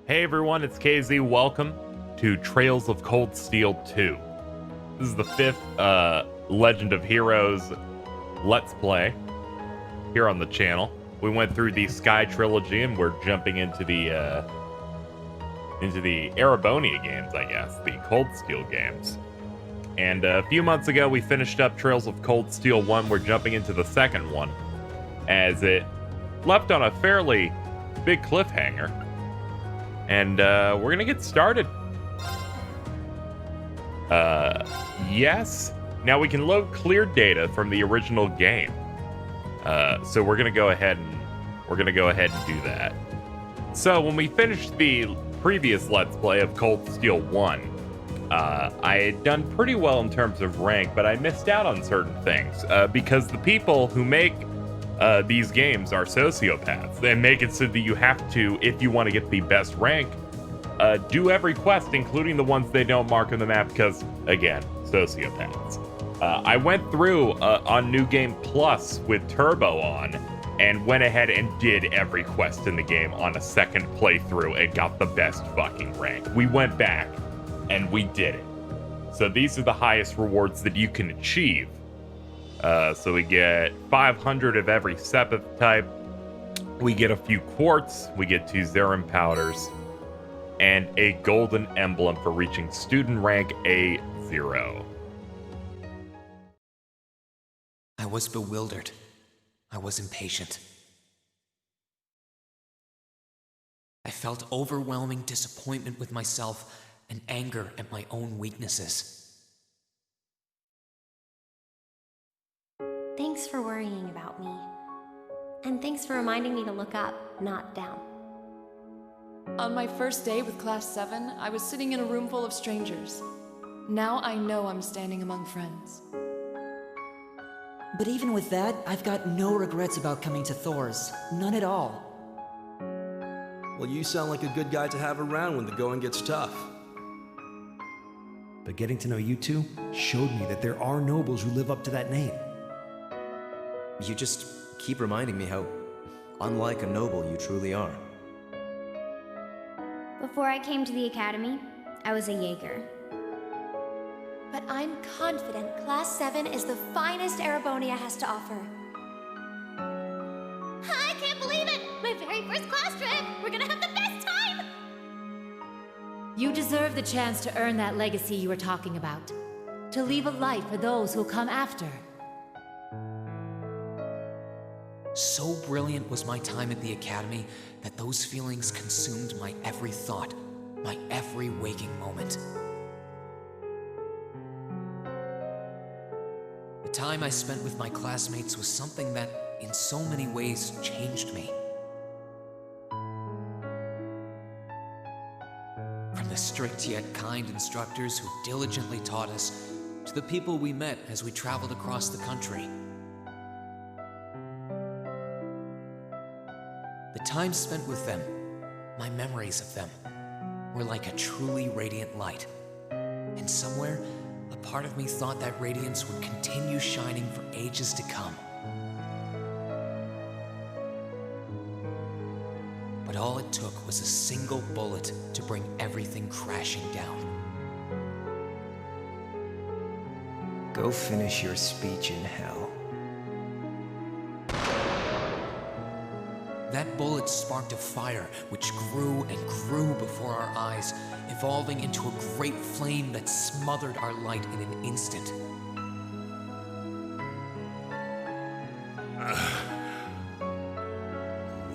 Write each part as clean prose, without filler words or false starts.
Hey everyone, it's KZ. Welcome to Trails of Cold Steel 2. This is the fifth Legend of Heroes Let's Play here on the channel. We went through the Sky Trilogy and we're jumping into the Arabonia games, I guess, the Cold Steel games. And a few months ago we finished up Trails of Cold Steel 1. We're jumping into the second one, as it left on a fairly big cliffhanger. And we're gonna get started. Yes. Now we can load clear data from the original game. So we're gonna go ahead and do that. So when we finished the previous Let's Play of Cold Steel 1, I had done pretty well in terms of rank, but I missed out on certain things because the people who make these games are sociopaths. They make it so that you have to, if you want to get the best rank, do every quest, including the ones they don't mark on the map, because, again, sociopaths. I went through on New Game Plus with Turbo on, and went ahead and did every quest in the game on a second playthrough and got the best fucking rank. We went back, and we did it. So these are the highest rewards that you can achieve. So we get 500 of every Sepith type. We get a few Quartz. We get 2 Zerum powders. And a golden emblem for reaching student rank A0. I was bewildered. I was impatient. I felt overwhelming disappointment with myself and anger at my own weaknesses. Thanks for worrying about me. And thanks for reminding me to look up, not down. On my first day with Class 7, I was sitting in a room full of strangers. Now I know I'm standing among friends. But even with that, I've got no regrets about coming to Thor's. None at all. Well, you sound like a good guy to have around when the going gets tough. But getting to know you two showed me that there are nobles who live up to that name. You just keep reminding me how unlike a noble you truly are. Before I came to the academy, I was a Jaeger. But I'm confident Class 7 is the finest Arabonia has to offer. I can't believe it! My very first class trip! We're gonna have the best time! You deserve the chance to earn that legacy you were talking about. To leave a light for those who'll come after. So brilliant was my time at the academy that those feelings consumed my every thought, my every waking moment. The time I spent with my classmates was something that, in so many ways, changed me. From the strict yet kind instructors who diligently taught us, to the people we met as we traveled across the country. The time spent with them, my memories of them, were like a truly radiant light. And somewhere, a part of me thought that radiance would continue shining for ages to come. But all it took was a single bullet to bring everything crashing down. Go finish your speech in hell. That bullet sparked a fire which grew and grew before our eyes, evolving into a great flame that smothered our light in an instant.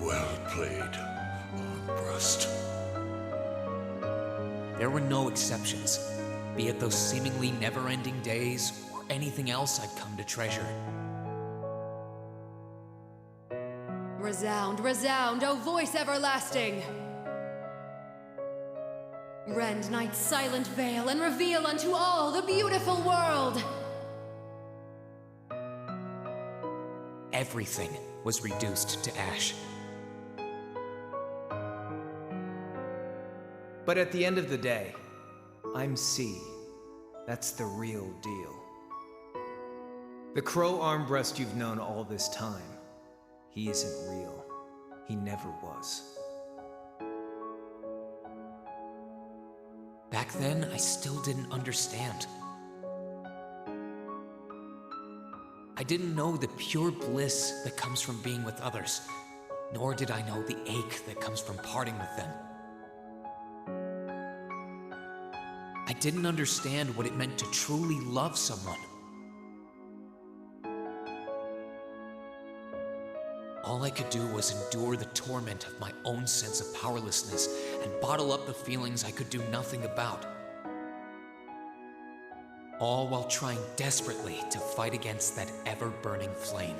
Well played, Armbrust. There were no exceptions, be it those seemingly never-ending days or anything else I'd come to treasure. Resound, resound, O voice everlasting! Rend night's silent veil and reveal unto all the beautiful world! Everything was reduced to ash. But at the end of the day, I'm C. That's the real deal. The Crow Armbrust you've known all this time. He isn't real. He never was. back then, I still didn't understand. I didn't know the pure bliss that comes from being with others, nor did I know the ache that comes from parting with them. I didn't understand what it meant to truly love someone. All I could do was endure the torment of my own sense of powerlessness and bottle up the feelings I could do nothing about. All while trying desperately to fight against that ever-burning flame.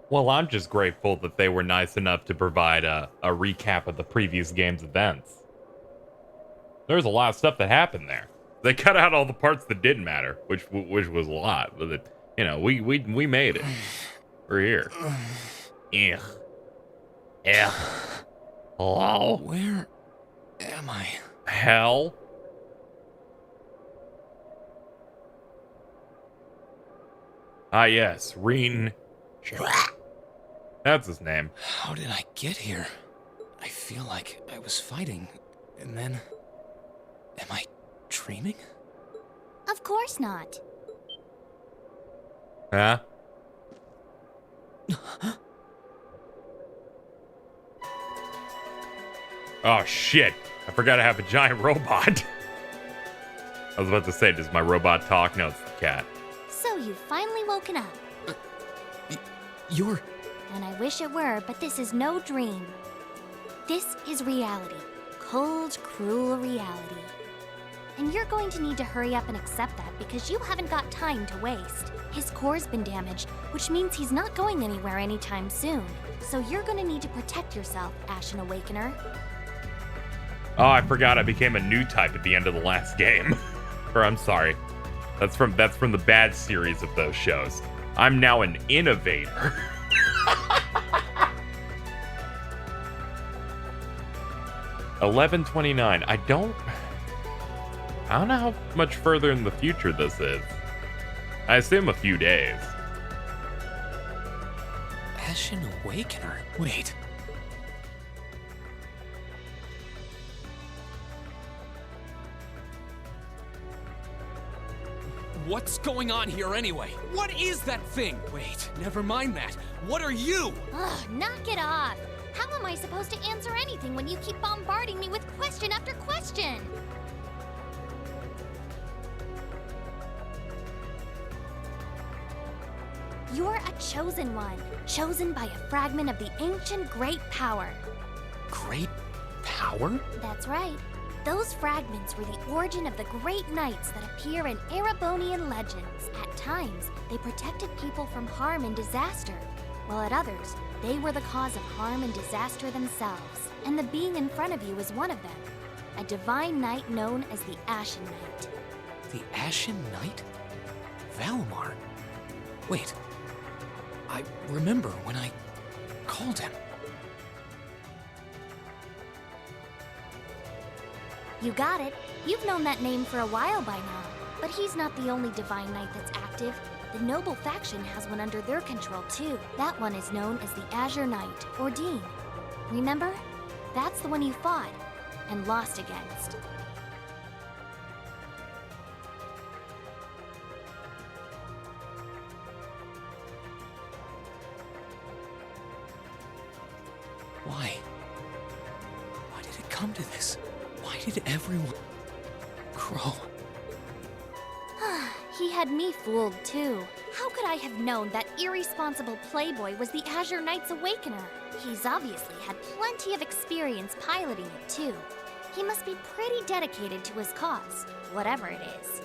Well, I'm just grateful that they were nice enough to provide a recap of the previous game's events. There's a lot of stuff that happened there. They cut out all the parts that didn't matter, which was a lot. But we made it. We're here. Yeah. Yeah. Hello. Where am I? Hell. Ah, yes, Reen. That's his name. How did I get here? I feel like I was fighting, and then... Am I dreaming? Of course not. Huh? Oh, shit. I forgot I have a giant robot. I was about to say, does my robot talk? No, it's the cat. So you've finally woken up. You're... And I wish it were, but this is no dream. This is reality. Cold, cruel reality. And you're going to need to hurry up and accept that because you haven't got time to waste. His core's been damaged, which means he's not going anywhere anytime soon. So you're going to need to protect yourself, Ashen Awakener. Oh, I forgot I became a new type at the end of the last game. Or I'm sorry. That's from the bad series of those shows. I'm now an innovator. $11.29. I don't know how much further in the future this is. I assume a few days. Ashen Awakener? Wait. What's going on here anyway? What is that thing? Wait, never mind that. What are you? Ugh, knock it off. How am I supposed to answer anything when you keep bombarding me with question after question? You're a chosen one, chosen by a fragment of the ancient Great Power. Great Power? That's right. Those fragments were the origin of the great knights that appear in Erebonian legends. At times, they protected people from harm and disaster, while at others, they were the cause of harm and disaster themselves. And the being in front of you is one of them, a divine knight known as the Ashen Knight. The Ashen Knight? Valmar? Wait, I remember when I called him. You got it. You've known that name for a while by now. But he's not the only Divine Knight that's active. The Noble faction has one under their control too. That one is known as the Azure Knight, or Dean. Remember? That's the one you fought and lost against. Why? Why did it come to this? Why did everyone... Crow? He had me fooled too. How could I have known that irresponsible playboy was the Azure Knight's Awakener? He's obviously had plenty of experience piloting it too. He must be pretty dedicated to his cause, whatever it is.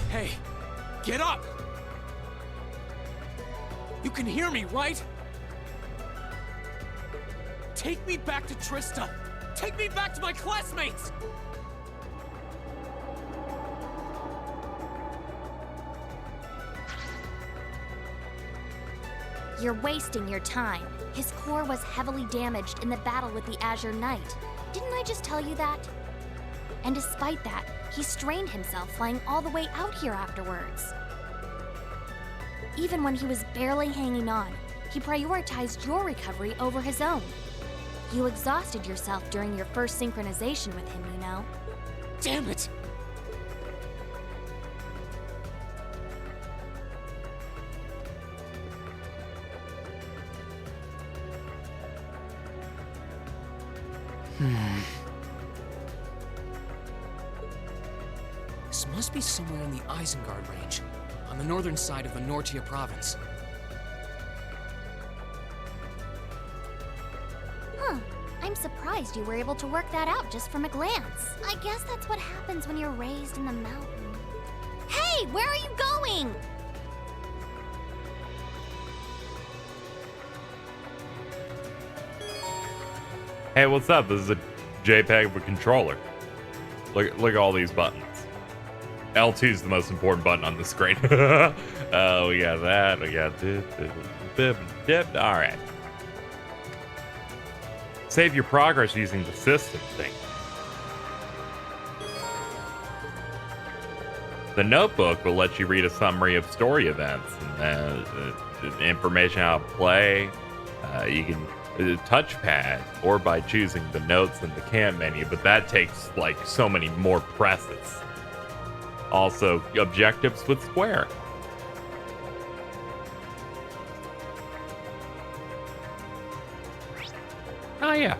Hey, get up! You can hear me, right? Take me back to Trista! Take me back to my classmates! You're wasting your time. His core was heavily damaged in the battle with the Azure Knight. Didn't I just tell you that? And despite that, he strained himself flying all the way out here afterwards. Even when he was barely hanging on, he prioritized your recovery over his own. You exhausted yourself during your first synchronization with him, you know? Damn it! This must be somewhere in the Isengard range, on the northern side of the Nortia province. Huh. I'm surprised you were able to work that out just from a glance. I guess that's what happens when you're raised in the mountain. Hey, where are you going? Hey, what's up? This is a JPEG of a controller. Look at all these buttons. L2 is the most important button on the screen. Oh, we got that. We got dip. All right. Save your progress using the system thing. The notebook will let you read a summary of story events and information how to play. You can touchpad or by choosing the notes in the camp menu, but that takes like so many more presses. Also, objectives with square. Oh yeah.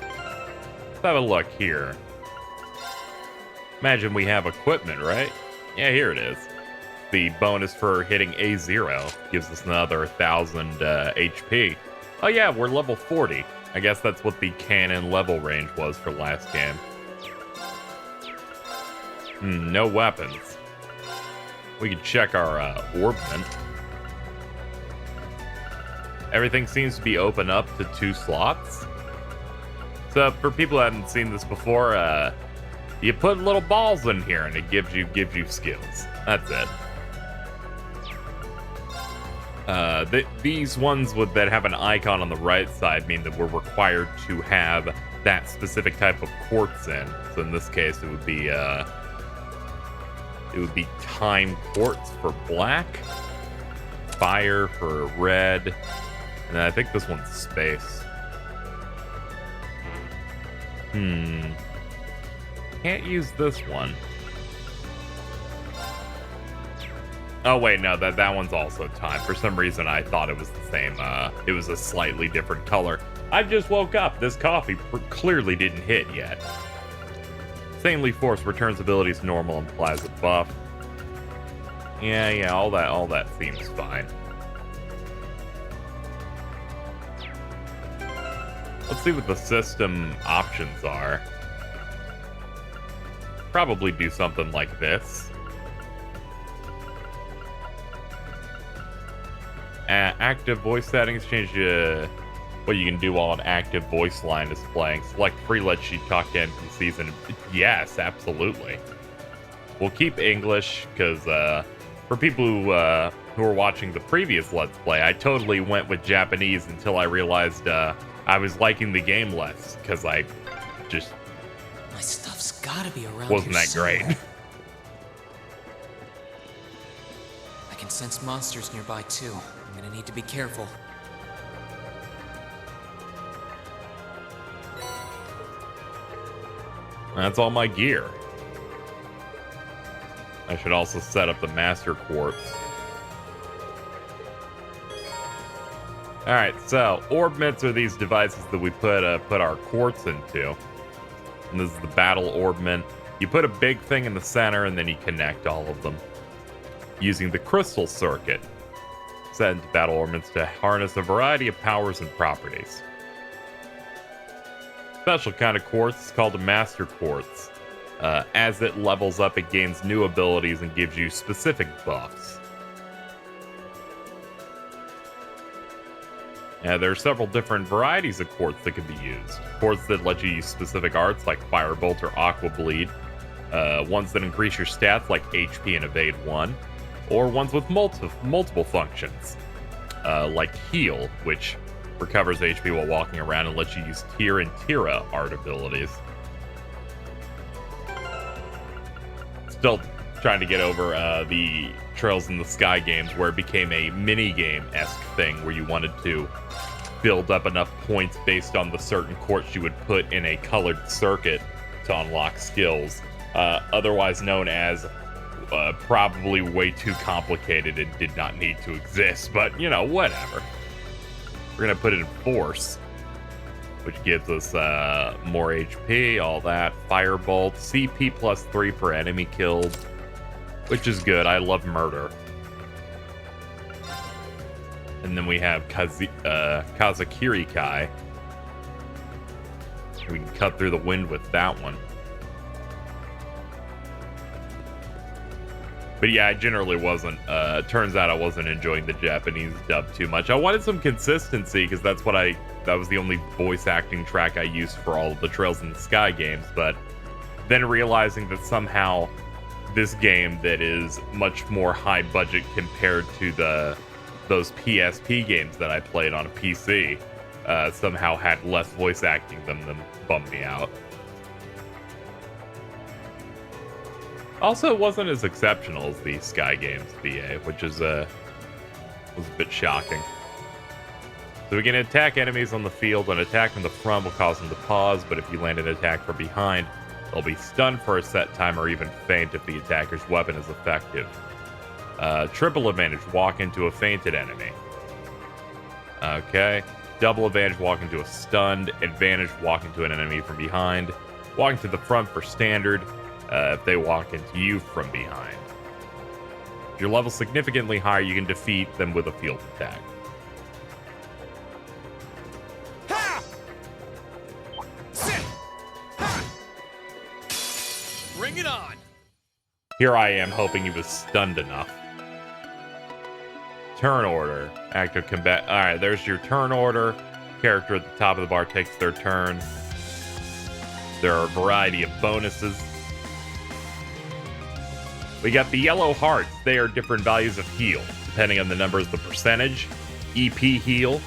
Let's have a look here. Imagine we have equipment, right? Yeah, here it is. The bonus for hitting A0 gives us another 1,000 HP. Oh yeah, we're level 40. I guess that's what the cannon level range was for last game. No weapons. We can check our orbment. Everything seems to be open up to 2 slots. So for people who haven't seen this before, you put little balls in here and it gives you skills. That's it. These ones that have an icon on the right side mean that we're required to have that specific type of quartz in. So in this case, it would be time quartz for black, fire for red, and I think this one's space. Can't use this one. Oh wait, no, that one's also time. For some reason, I thought it was the same. It was a slightly different color. I just woke up. This coffee clearly didn't hit yet. Insanely Force returns abilities normal and applies a buff. Yeah, all that seems fine. Let's see what the system options are. Probably do something like this. Active voice settings change what you can do while an active voice line is playing. Select free lets you talk to NPCs, and yes, absolutely. We'll keep English because for people who are watching the previous Let's Play, I totally went with Japanese until I realized I was liking the game less because I just my stuff's gotta be around wasn't here that great. I can sense monsters nearby too. I'm gonna need to be careful. That's all my gear. I should also set up the Master Quartz. Alright, so orbments are these devices that we put our quartz into. And this is the battle orbment. You put a big thing in the center and then you connect all of them using the crystal circuit. Set into battle orbments to harness a variety of powers and properties. Special kind of quartz is called a Master Quartz. As it levels up, it gains new abilities and gives you specific buffs. There are several different varieties of quartz that can be used. Quartz that let you use specific arts like Firebolt or Aqua Bleed. Ones that increase your stats like HP and Evade 1. Or ones with multiple functions. Like Heal, which recovers HP while walking around and lets you use Tear and Tira art abilities. Still trying to get over the Trails in the Sky games where it became a mini-game-esque thing where you wanted to build up enough points based on the certain quartz you would put in a colored circuit to unlock skills, otherwise known as probably way too complicated and did not need to exist, but you know, whatever. We're gonna put it in Force, which gives us more HP, all that. Firebolt, CP plus 3 per enemy killed, which is good. I love murder. And then we have Kazakiri Kai. We can cut through the wind with that one. But yeah, I generally wasn't, turns out I wasn't enjoying the Japanese dub too much. I wanted some consistency, because that was the only voice acting track I used for all of the Trails in the Sky games, but then realizing that somehow this game that is much more high budget compared to those PSP games that I played on a PC, somehow had less voice acting than them, bummed me out. Also, it wasn't as exceptional as the Sky games VA, which is was a bit shocking. So we can attack enemies on the field. An attack from the front will cause them to pause, but if you land an attack from behind, they'll be stunned for a set time or even faint if the attacker's weapon is effective. Triple advantage, walk into a fainted enemy. Okay. Double advantage, walk into a stunned. Advantage, walk into an enemy from behind. Walking to the front for standard. If they walk into you from behind. If your level's significantly higher, you can defeat them with a field attack. Ha! Sit! Ha! Bring it on! Here I am hoping he was stunned enough. Turn order. Active combat. Alright, there's your turn order. Character at the top of the bar takes their turn. There are a variety of bonuses. We got the yellow hearts. They are different values of heal, depending on the numbers, the percentage, EP heal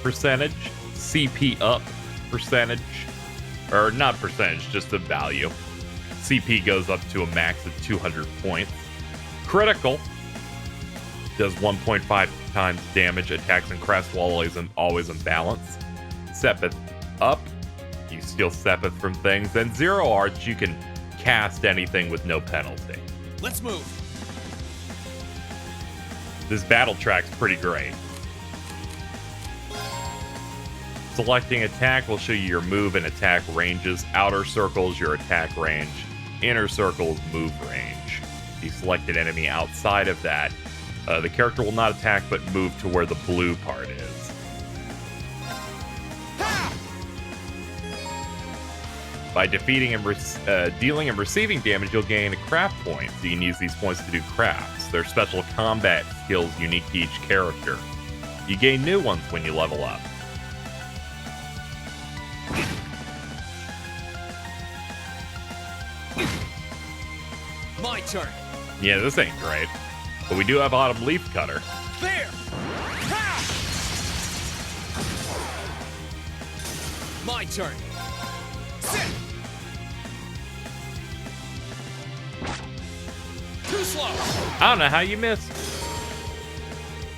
percentage, CP up percentage, or not percentage, just the value. CP goes up to a max of 200 points. Critical does 1.5 times damage, attacks and crests while always in balance. Sepith up, you steal Sepith from things. And zero arts, you can cast anything with no penalty. Let's move. This battle track's pretty great. Selecting attack will show you your move and attack ranges. Outer circles, your attack range. Inner circles, move range. If you select an enemy outside of that, the character will not attack but move to where the blue part is. By defeating and dealing and receiving damage, you'll gain a craft point. So you can use these points to do crafts. They're special combat skills unique to each character. You gain new ones when you level up. My turn. Yeah, this ain't great. But we do have Autumn Leaf Cutter. There! Ha! My turn. Sit! Too slow! I don't know how you missed.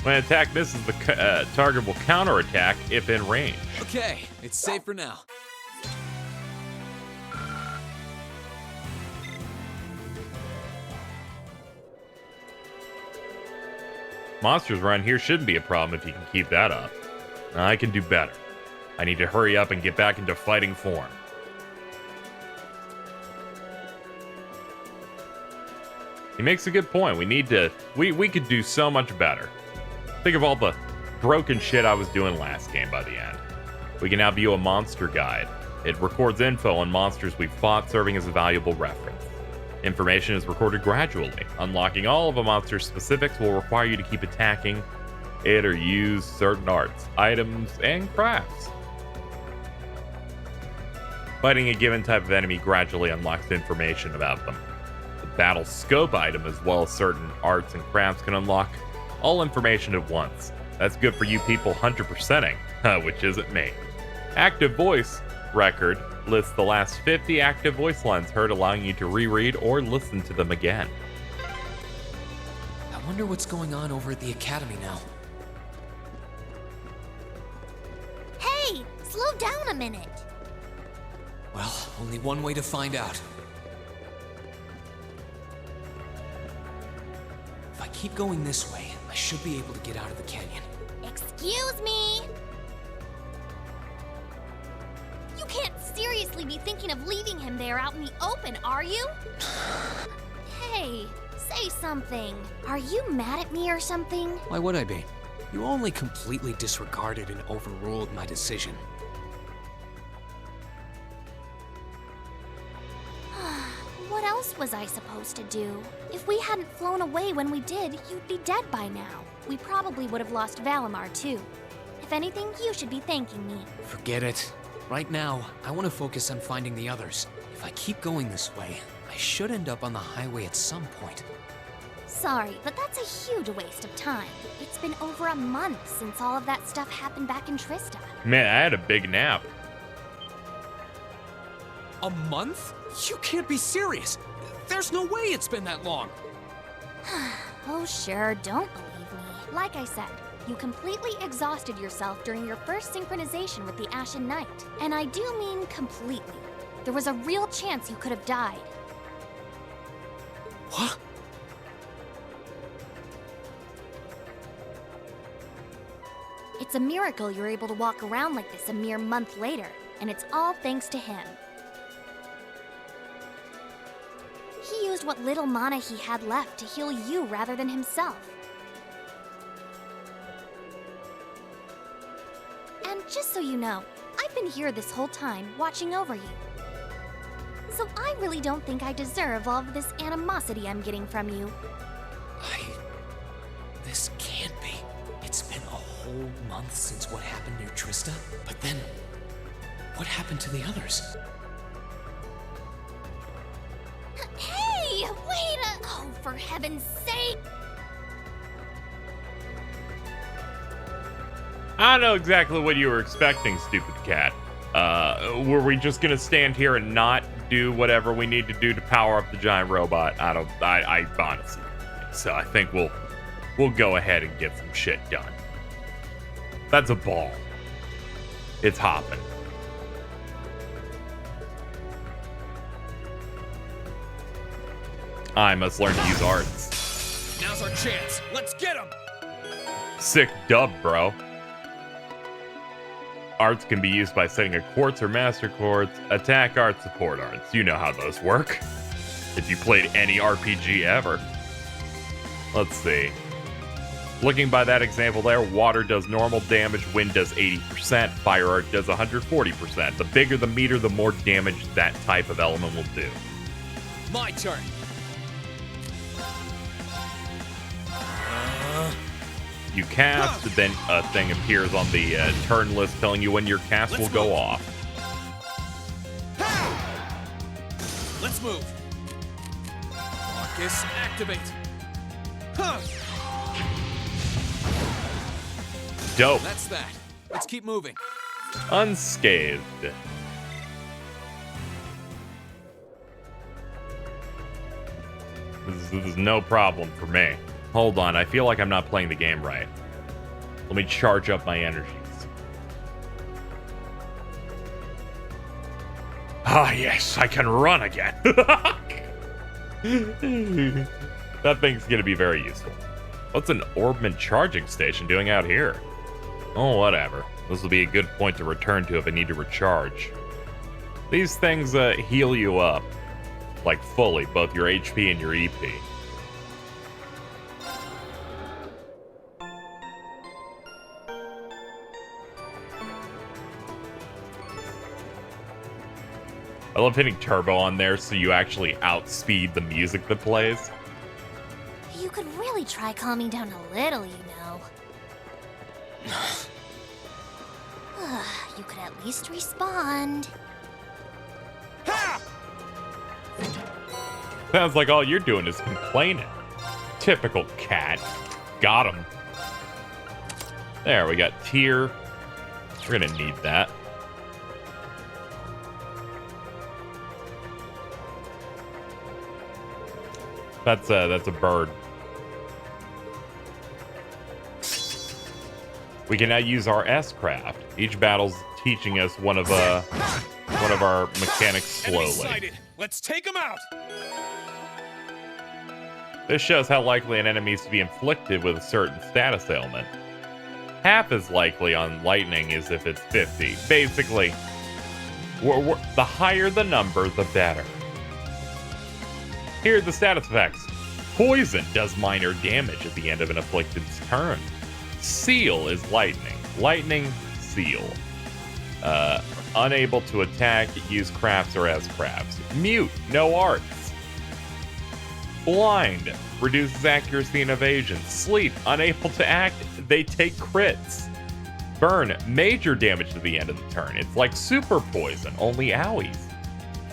When an attack misses, the target will counterattack if in range. Okay, it's safe for now. Monsters around here shouldn't be a problem if you can keep that up. I can do better. I need to hurry up and get back into fighting form. He makes a good point. We need to... We could do so much better. Think of all the broken shit I was doing last game by the end. We can now view a monster guide. It records info on monsters we've fought, serving as a valuable reference. Information is recorded gradually. Unlocking all of a monster's specifics will require you to keep attacking it or use certain arts, items, and crafts. Fighting a given type of enemy gradually unlocks information about them. The battle scope item, as well as certain arts and crafts, can unlock all information at once. That's good for you people 100%ing, which isn't me. Active voice record lists the last 50 active voice lines heard, allowing you to reread or listen to them again. I wonder what's going on over at the academy now. Hey, slow down a minute. Well, only one way to find out. If I keep going this way, I should be able to get out of the canyon. Excuse me? You can't seriously be thinking of leaving him there out in the open, are you? Hey, say something. Are you mad at me or something? Why would I be? You only completely disregarded and overruled my decision. What else was I supposed to do? If we hadn't flown away when we did, you'd be dead by now. We probably would have lost Valimar too. If anything, you should be thanking me. Forget it. Right now, I want to focus on finding the others. If I keep going this way, I should end up on the highway at some point. Sorry, but that's a huge waste of time. It's been over a month since all of that stuff happened back in Trista. Man, I had a big nap. A month? You can't be serious. There's no way it's been that long. Oh sure, don't believe me. Like I said, you completely exhausted yourself during your first synchronization with the Ashen Knight. And I do mean completely. There was a real chance you could have died. What? It's a miracle you're able to walk around like this a mere month later, and it's all thanks to him. He used what little mana he had left to heal you rather than himself. And just so you know, I've been here this whole time, watching over you. So I really don't think I deserve all of this animosity I'm getting from you. This can't be. It's been a whole month since what happened near Trista. But then, what happened to the others? Hey, wait a... Oh, for heaven's sake! I know exactly what you were expecting, stupid cat. Were we just gonna stand here and not do whatever we need to do to power up the giant robot? I honestly don't think so. I think we'll go ahead and get some shit done. That's a ball. It's hopping. I must learn to use arts. Now's our chance. Let's get him! Sick dub, bro. Arts can be used by setting a Quartz or Master Quartz, attack arts, support arts. You know how those work. If you played any RPG ever. Let's see. Looking by that example there, water does normal damage, wind does 80%, fire art does 140%. The bigger the meter, the more damage that type of element will do. My turn. You cast, then a thing appears on the turn list telling you when your cast will go off. Let's move. Marcus, activate. Huh. Dope. That's that. Let's keep moving. Unscathed. This is no problem for me. Hold on, I feel like I'm not playing the game right. Let me charge up my energies. Ah, yes, I can run again. That thing's gonna be very useful. What's an Orbman charging station doing out here? Oh, whatever. This will be a good point to return to if I need to recharge. These things heal you up. Like fully, both your HP and your EP. I love hitting turbo on there so you actually outspeed the music that plays. You could really try calming down a little, you know. If you could at least respond. Sounds like all you're doing is complaining. Typical cat. Got him. There, we got tier. We're gonna need that. That's a bird. We can now use our S-craft. Each battle's teaching us one of our mechanics slowly. Let's take him out. This shows how likely an enemy is to be inflicted with a certain status ailment. Half as likely on lightning as if it's 50. Basically, the higher the number, the better. Here are the status effects. Poison does minor damage at the end of an afflicted's turn. Seal is lightning. Lightning, seal. Unable to attack, use crafts or as crafts. Mute, no arts. Blind, reduces accuracy and evasion. Sleep, unable to act, they take crits. Burn, major damage to the end of the turn. It's like super poison, only owies.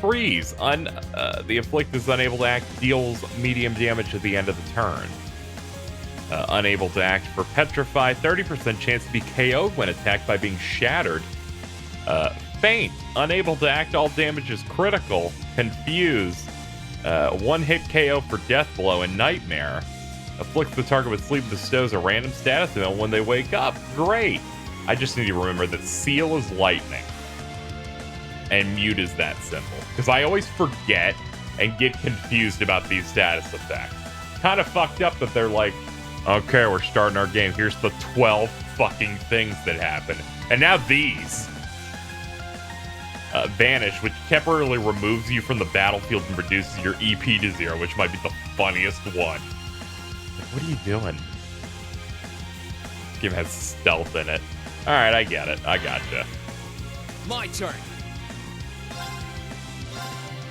Freeze, the afflicted is unable to act, deals medium damage at the end of the turn. Unable to act for Petrify, 30% chance to be KO'd when attacked by being shattered. Faint, unable to act, all damage is critical. Confuse, one hit KO for Death Blow, and Nightmare. Afflicts the target with sleep, bestows a random status event when they wake up. Great! I just need to remember that Seal is lightning. And Mute is that simple. Because I always forget and get confused about these status effects. Kind of fucked up that they're like, okay, we're starting our game. Here's the 12 fucking things that happen. And now these. Vanish, which temporarily removes you from the battlefield and reduces your EP to 0, which might be the funniest one. What are you doing? This game has stealth in it. Alright, I get it. I gotcha. My turn.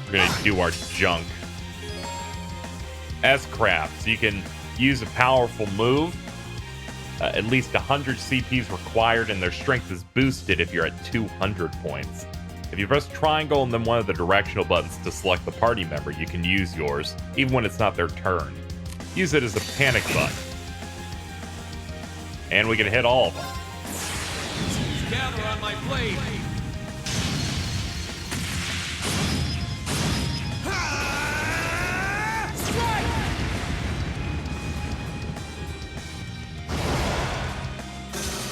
We're gonna do our junk. S-Craft, so you can use a powerful move. At least 100 CPs required, and their strength is boosted if you're at 200 points. If you press triangle and then one of the directional buttons to select the party member, you can use yours, even when it's not their turn. Use it as a panic button. And we can hit all of them. Gather on my blade.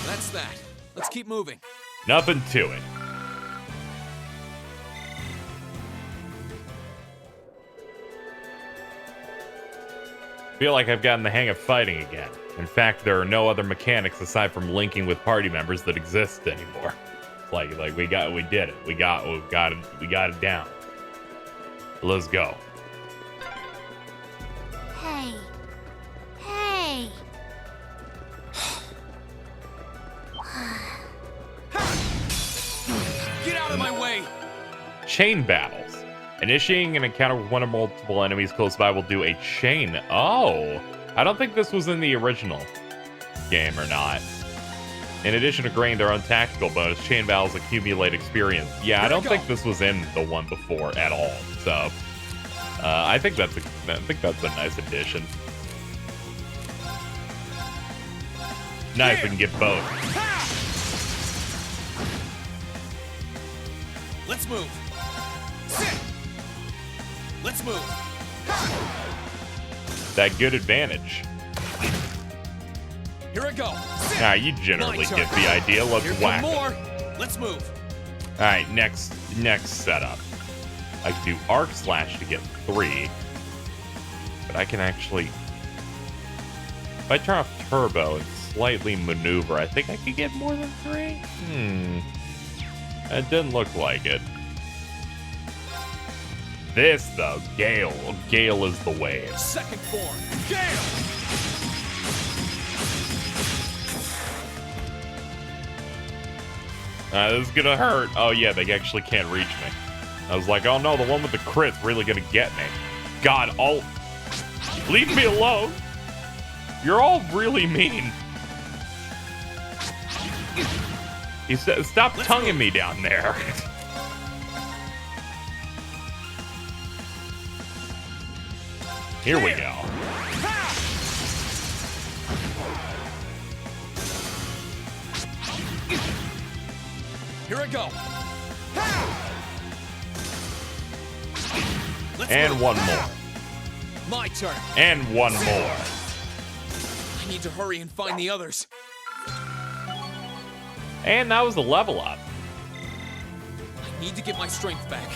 That's that. Let's keep moving. Nothing to it. Feel like I've gotten the hang of fighting again. In fact, there are no other mechanics aside from linking with party members that exist anymore. Like we did it. We got it down. Let's go. Hey. Hey. Get out of my way. Chain battles. Initiating an encounter with one or multiple enemies close by will do a chain. Oh, I don't think this was in the original game or not. In addition to gaining their own tactical bonus, chain battles accumulate experience. Yeah, I don't think this was in the one before at all. So, I think that's a nice addition. Nice, we can get both. Let's move. Sit. Let's move. That good advantage. Here I go. Nah, you generally get the idea. Let's whack. More. Let's move. All right, next setup. I can do arc slash to get 3, but I can actually, if I turn off turbo and slightly maneuver, I think I could get more than 3. It didn't look like it. This, though, Gale. Gale is the wave. Second form, Gale! This is gonna hurt. Oh, yeah, they actually can't reach me. I was like, oh no, the one with the crit's really gonna get me. God, leave me alone. You're all really mean. He said, "Stop tonguing me down there." Here we go. Here I go. And one more. My turn. And one more. I need to hurry and find the others. And that was the level up. I need to get my strength back.